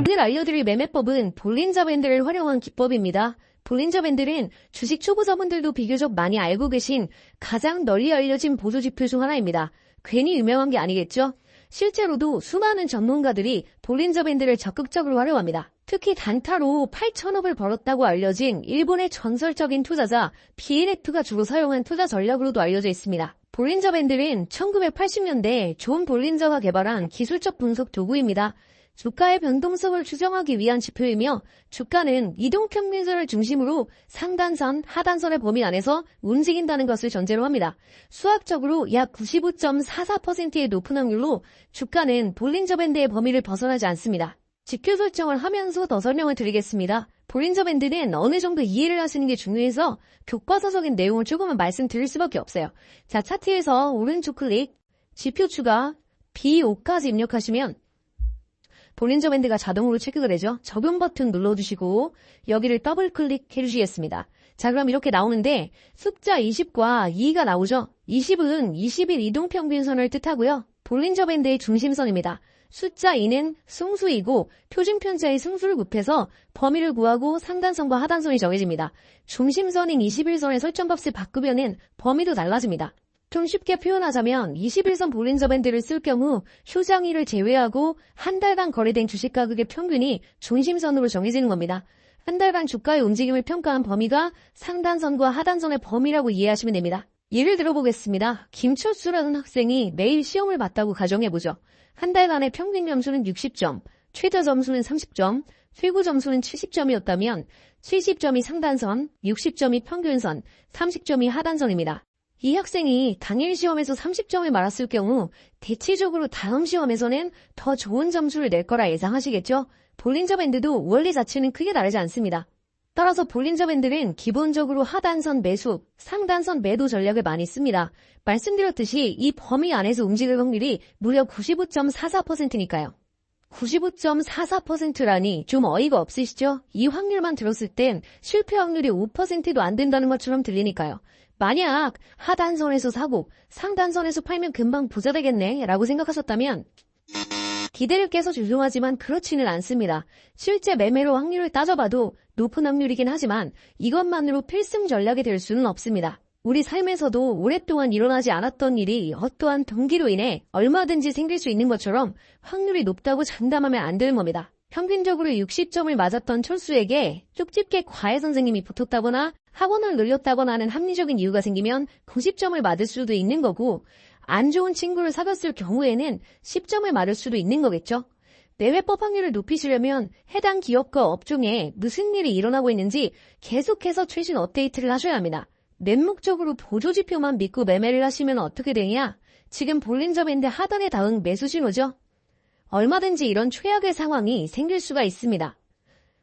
오늘 알려드릴 매매법은 볼린저 밴드를 활용한 기법입니다. 볼린저 밴드는 주식 초보자분들도 비교적 많이 알고 계신 가장 널리 알려진 보조지표 중 하나입니다. 괜히 유명한 게 아니겠죠? 실제로도 수많은 전문가들이 볼린저 밴드를 적극적으로 활용합니다. 특히 단타로 8천억을 벌었다고 알려진 일본의 전설적인 투자자 BNF가 주로 사용한 투자 전략으로도 알려져 있습니다. 볼린저 밴드는 1980년대 존 볼린저가 개발한 기술적 분석 도구입니다. 주가의 변동성을 추정하기 위한 지표이며 주가는 이동평균선을 중심으로 상단선, 하단선의 범위 안에서 움직인다는 것을 전제로 합니다. 수학적으로 약 95.44%의 높은 확률로 주가는 볼린저 밴드의 범위를 벗어나지 않습니다. 지표 설정을 하면서 더 설명을 드리겠습니다. 볼린저 밴드는 어느 정도 이해를 하시는 게 중요해서 교과서적인 내용을 조금은 말씀드릴 수밖에 없어요. 자, 차트에서 오른쪽 클릭, 지표 추가, B5까지 입력하시면 볼린저 밴드가 자동으로 체크가 되죠. 적용 버튼 눌러주시고 여기를 더블 클릭해 주시겠습니다. 자, 그럼 이렇게 나오는데 숫자 20과 2가 나오죠. 20은 20일 이동평균선을 뜻하고요. 볼린저 밴드의 중심선입니다. 숫자 2는 승수이고 표준편차의 승수를 곱해서 범위를 구하고 상단선과 하단선이 정해집니다. 중심선인 21선의 설정값을 바꾸면은 범위도 달라집니다. 좀 쉽게 표현하자면 21선 볼린저 밴드를 쓸 경우 휴장일을 제외하고 한 달간 거래된 주식 가격의 평균이 중심선으로 정해지는 겁니다. 한 달간 주가의 움직임을 평가한 범위가 상단선과 하단선의 범위라고 이해하시면 됩니다. 예를 들어보겠습니다. 김철수라는 학생이 매일 시험을 봤다고 가정해보죠. 한 달간의 평균 점수는 60점, 최저 점수는 30점, 최고 점수는 70점이었다면 70점이 상단선, 60점이 평균선, 30점이 하단선입니다. 이 학생이 당일 시험에서 30점을 맞았을 경우 대체적으로 다음 시험에서는 더 좋은 점수를 낼 거라 예상하시겠죠? 볼린저 밴드도 원리 자체는 크게 다르지 않습니다. 따라서 볼린저 밴드는 기본적으로 하단선 매수, 상단선 매도 전략을 많이 씁니다. 말씀드렸듯이 이 범위 안에서 움직일 확률이 무려 95.44%니까요. 95.44%라니 좀 어이가 없으시죠? 이 확률만 들었을 땐 실패 확률이 5%도 안 된다는 것처럼 들리니까요. 만약 하단선에서 사고 상단선에서 팔면 금방 부자 되겠네 라고 생각하셨다면 기대를 깨서 죄송하지만 그렇지는 않습니다. 실제 매매로 확률을 따져봐도 높은 확률이긴 하지만 이것만으로 필승 전략이 될 수는 없습니다. 우리 삶에서도 오랫동안 일어나지 않았던 일이 어떠한 동기로 인해 얼마든지 생길 수 있는 것처럼 확률이 높다고 장담하면 안 되는 겁니다. 평균적으로 60점을 맞았던 철수에게 쪽집게 과외 선생님이 붙었다거나 학원을 늘렸다거나 하는 합리적인 이유가 생기면 90점을 맞을 수도 있는 거고 안 좋은 친구를 사귀었을 경우에는 10점을 맞을 수도 있는 거겠죠. 매매법 확률을 높이시려면 해당 기업과 업종에 무슨 일이 일어나고 있는지 계속해서 최신 업데이트를 하셔야 합니다. 맹목적으로 보조지표만 믿고 매매를 하시면 어떻게 되냐? 지금 볼린저 밴드 하단에 닿은 매수 신호죠. 얼마든지 이런 최악의 상황이 생길 수가 있습니다.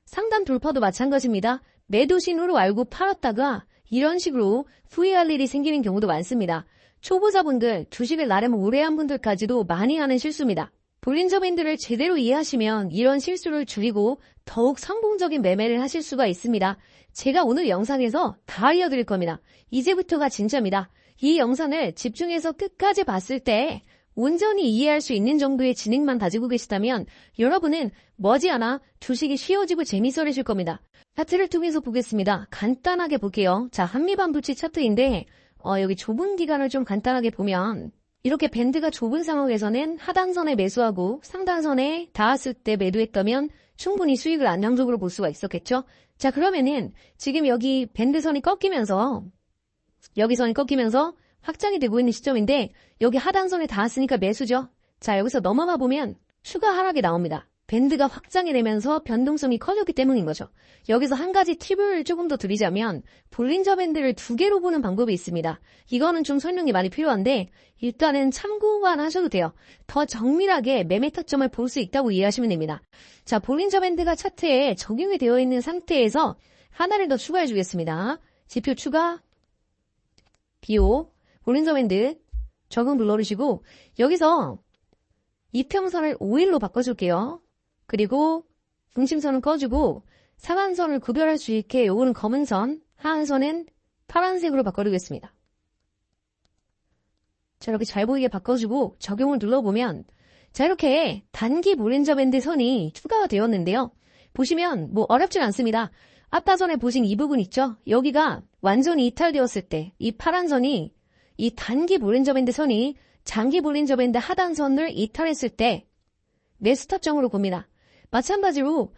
상단 돌파도 마찬가지입니다. 매도 신호로 알고 팔았다가 이런 식으로 후회할 일이 생기는 경우도 많습니다. 초보자분들, 주식을 나름 오래 한 분들까지도 많이 하는 실수입니다. 볼린저 밴드를 제대로 이해하시면 이런 실수를 줄이고 더욱 성공적인 매매를 하실 수가 있습니다. 제가 오늘 영상에서 다 알려드릴 겁니다. 이제부터가 진짜입니다. 이 영상을 집중해서 끝까지 봤을 때 온전히 이해할 수 있는 정도의 지능만 가지고 계시다면 여러분은 머지않아 주식이 쉬워지고 재미있어지실 겁니다. 차트를 통해서 보겠습니다. 간단하게 볼게요. 자, 한미반도체 차트인데 여기 좁은 기간을 좀 간단하게 보면 이렇게 밴드가 좁은 상황에서는 하단선에 매수하고 상단선에 닿았을 때 매도했다면 충분히 수익을 안정적으로 볼 수가 있었겠죠? 자, 그러면은 지금 여기 밴드선이 꺾이면서 여기 선이 꺾이면서 확장이 되고 있는 시점인데 여기 하단선에 닿았으니까 매수죠. 자, 여기서 넘어가 보면 추가 하락이 나옵니다. 밴드가 확장이 되면서 변동성이 커졌기 때문인 거죠. 여기서 한 가지 팁을 조금 더 드리자면 볼린저 밴드를 두 개로 보는 방법이 있습니다. 이거는 좀 설명이 많이 필요한데 일단은 참고만 하셔도 돼요. 더 정밀하게 매매 타점을 볼 수 있다고 이해하시면 됩니다. 자, 볼린저 밴드가 차트에 적용이 되어 있는 상태에서 하나를 더 추가해 주겠습니다. 지표 추가, 비오, 볼린저 밴드 적용 눌러주시고 여기서 이평선을 5일로 바꿔줄게요. 그리고 중심선은 꺼주고 상한선을 구별할 수 있게 요거는 검은 선, 하한선은 파란색으로 바꿔주겠습니다. 자, 이렇게 잘 보이게 바꿔주고 적용을 눌러보면 자, 이렇게 단기 볼린저 밴드 선이 추가가 되었는데요. 보시면 뭐 어렵진 않습니다. 아까 전에 보신 이 부분 있죠? 여기가 완전히 이탈되었을 때 이 파란 선이 이 단기 볼린저 밴드 선이 장기 볼린저 밴드 하단선을 이탈했을 때 매수 타점으로 봅니다. 마찬가지로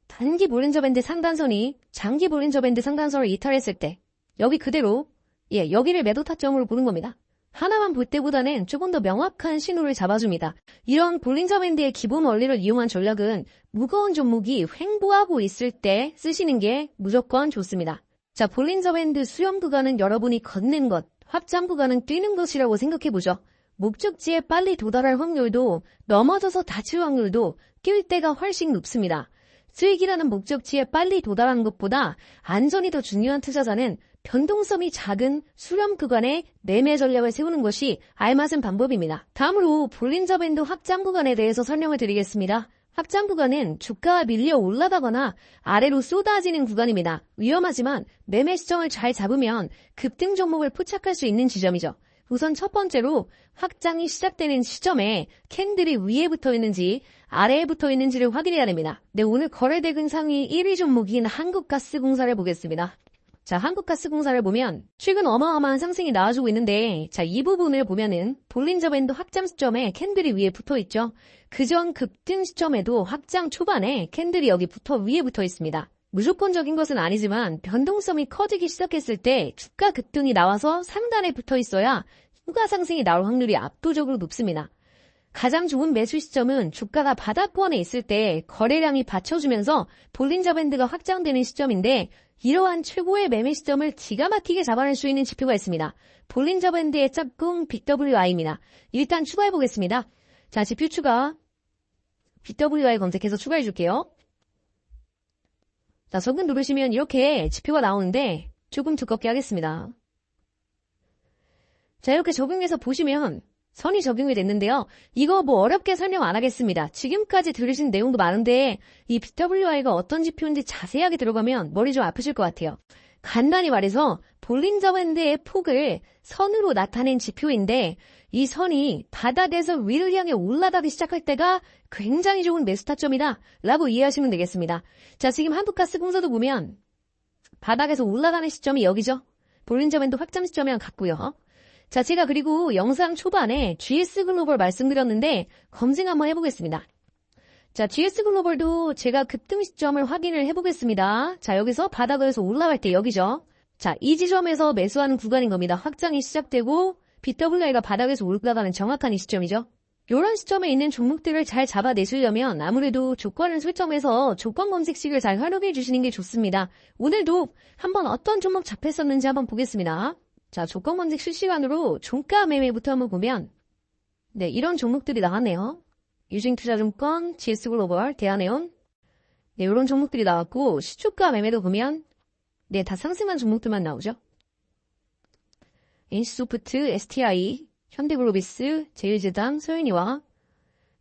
단기 볼린저 밴드 상단선이 장기 볼린저 밴드 상단선을 이탈했을 때 여기 그대로 여기를 매도 타점으로 보는 겁니다. 하나만 볼 때보다는 조금 더 명확한 신호를 잡아줍니다. 이런 볼린저 밴드의 기본 원리를 이용한 전략은 무거운 종목이 횡보하고 있을 때 쓰시는 게 무조건 좋습니다. 자, 볼린저 밴드 수렴 구간은 여러분이 걷는 것, 확장 구간은 뛰는 것이라고 생각해보죠. 목적지에 빨리 도달할 확률도 넘어져서 다칠 확률도 뛸 때가 훨씬 높습니다. 수익이라는 목적지에 빨리 도달하는 것보다 안전이 더 중요한 투자자는 변동성이 작은 수렴 구간에 매매 전략을 세우는 것이 알맞은 방법입니다. 다음으로 볼린저 밴드 확장 구간에 대해서 설명을 드리겠습니다. 확장 구간은 주가가 밀려 올라가거나 아래로 쏟아지는 구간입니다. 위험하지만 매매 시점을 잘 잡으면 급등 종목을 포착할 수 있는 지점이죠. 우선 첫 번째로 확장이 시작되는 시점에 캔들이 위에 붙어 있는지 아래에 붙어 있는지를 확인해야 됩니다. 네, 오늘 거래대금 상위 1위 종목인 한국가스공사를 보겠습니다. 자, 한국가스공사를 보면 최근 어마어마한 상승이 나와주고 있는데, 자, 이 부분을 보면은 볼린저 밴드 확장 시점에 캔들이 위에 붙어 있죠. 그전 급등 시점에도 확장 초반에 캔들이 여기 위에 붙어 있습니다. 무조건적인 것은 아니지만 변동성이 커지기 시작했을 때 주가 급등이 나와서 상단에 붙어 있어야 추가 상승이 나올 확률이 압도적으로 높습니다. 가장 좋은 매수 시점은 주가가 바닥권에 있을 때 거래량이 받쳐주면서 볼린저 밴드가 확장되는 시점인데, 이러한 최고의 매매 시점을 기가 막히게 잡아낼 수 있는 지표가 있습니다. 볼린저 밴드의 짝꿍 BWI입니다. 일단 추가해 보겠습니다. 자, 지표 추가. BWI 검색해서 추가해 줄게요. 자, 적응 누르시면 이렇게 지표가 나오는데 조금 두껍게 하겠습니다. 자, 이렇게 적용해서 보시면 선이 적용이 됐는데요. 이거 뭐 어렵게 설명 안 하겠습니다. 지금까지 들으신 내용도 많은데 이 BWI가 어떤 지표인지 자세하게 들어가면 머리 좀 아프실 것 같아요. 간단히 말해서 볼린저 밴드의 폭을 선으로 나타낸 지표인데, 이 선이 바닥에서 위를 향해 올라가기 시작할 때가 굉장히 좋은 매수 타점이다 라고 이해하시면 되겠습니다. 자, 지금 한국가스공사도 보면 바닥에서 올라가는 시점이 여기죠. 볼린저 밴드 확장 시점이랑 같고요. 자, 제가 그리고 영상 초반에 GS글로벌 말씀드렸는데 검증 한번 해보겠습니다. 자, GS글로벌도 제가 급등 시점을 확인을 해보겠습니다. 자, 여기서 바닥에서 올라갈 때 여기죠. 자, 이 지점에서 매수하는 구간인 겁니다. 확장이 시작되고 BWI가 바닥에서 올라가는 정확한 이 시점이죠. 이런 시점에 있는 종목들을 잘 잡아내시려면 아무래도 조건을 설정해서 조건 검색식을 잘 활용해 주시는 게 좋습니다. 오늘도 한번 어떤 종목 잡혔었는지 한번 보겠습니다. 자, 조건 검색 실시간으로 종가 매매부터 한번 보면 네, 이런 종목들이 나왔네요. 유진투자증권, GS글로벌, 대한해운 네, 이런 종목들이 나왔고, 시초가 매매도 보면 네, 다 상승한 종목들만 나오죠. NC소프트, STI, 현대글로비스, 제일제당, 소윤이와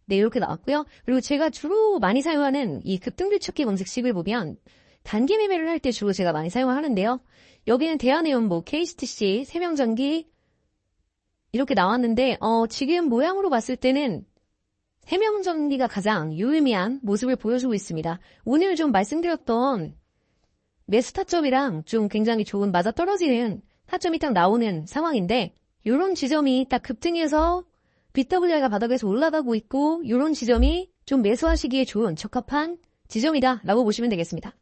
네, 이렇게 나왔고요. 그리고 제가 주로 많이 사용하는 이 급등주 찾기 검색식을 보면 단기 매매를 할 때 주로 제가 많이 사용하는데요. 여기는 대한해운, KCTC, 세명전기 이렇게 나왔는데 지금 모양으로 봤을 때는 세명전기가 가장 유의미한 모습을 보여주고 있습니다. 오늘 좀 말씀드렸던 매수 타점이랑 좀 굉장히 좋은 맞아떨어지는 타점이 딱 나오는 상황인데, 이런 지점이 딱 급등해서 BWI가 바닥에서 올라가고 있고, 이런 지점이 좀 매수하시기에 좋은 적합한 지점이다 라고 보시면 되겠습니다.